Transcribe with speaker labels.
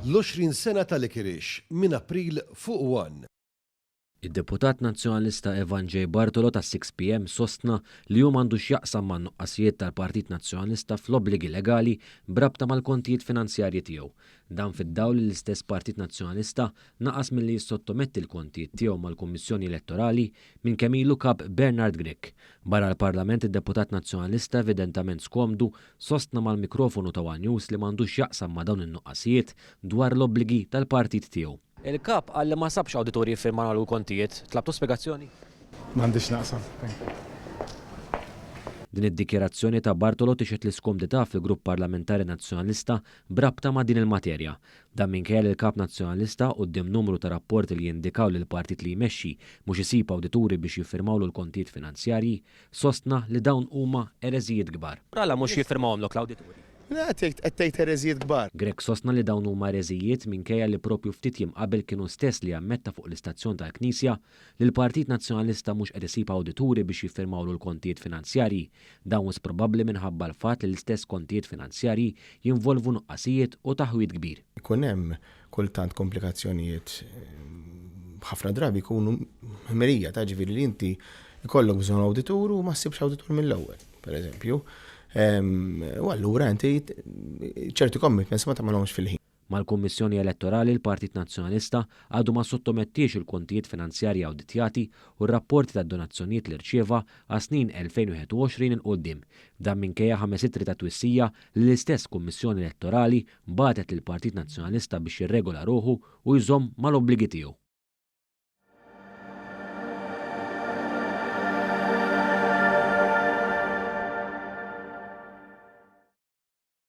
Speaker 1: l-20 sena tal-Ikirix minn April fuq 1.
Speaker 2: Id-deputat nazzjonalista Evan J. Bartolo ta' 6pm sostna li hu m'għandux jaqsam man nuqqasijiet tal-Partit Nazzjonalista fl-obbligi legali brabta mal-kontijiet finanzjarji tiegħu. Dan fid-dawl li l-istess Partit Nazzjonalista naqas milli jissottometti l-kontijiet tiegħu mal-Kummissjoni Elettorali minn kemm ilu kap Bernard Grech. Barra l-Parlament id-deputat nazzjonalista evidentament skomdu sostna mal-mikrofonu ta' One News li m'għandux jaqsam ma' dawn in-nuqqasijiet dwar l-obbligi tal-partit tiegħu. Il-kap għalli ma sabx awditorji firmana l-kontijiet, tlabtu spiegazzjoni?
Speaker 3: M'għandix naqsam.
Speaker 2: Din id-dikjerazzjoni ta' Bartolo tixet l-iskomdità fil-Grupp Parlamentari Nazzjonalista brabta ma' din il-materja. Dan minkejja il-kap nazzjonalista quddiem numru ta' rapporti li jindikaw li l-partit li jmexxi mhux isib awdituri biex jiffirmawlu l-kontijiet finanzjarji, sostna li dawn huma ereżijiet kbar. Ralla mhux jiffirmawhom l-awdituri.
Speaker 3: Għattejt ereżijiet kbar.
Speaker 2: Grech sostna li dawn huma ereżijiet minkejja li propju ftit jiem qabel kienu stess li ammetta fuq l-istazzjon tal-Knisja li l-Partit Nazzjonalista mhux qed isib awdituri biex jiffirmawlu l-kontijiet finanzjarji. Dan wis probabbli minħabba l-fatt li l-istess kontijiet finanzjarji jinvolvu nuqqasijiet u taħwit kbir.
Speaker 3: Ikun hemm kultant komplikazzjonijiet ħafna drabi jkunu ħmerija ta' ġifieri li inti jkollok bżonn awditur u ma ssibx awditur mill-ewwel, pereżempju. U allura inti ċerti commitments ma tagħmalhomx fil-ħin.
Speaker 2: Mal-Kummissjoni Elettorali l-Partit Nazzjonalista għadu ma sottomettiex il-kontijiet finanzjarji awditjati u r-rapporti tad-donazzjonijiet li rċieva għas snin 2021 il-qoddim. Dan minkejja 5 ittri ta' twissija li l-istess Kummissjoni Elettorali bagħtet lill-Partit Nazzjonalista biex jirregola ruħu u jżomm mal-obbligi tiegħu.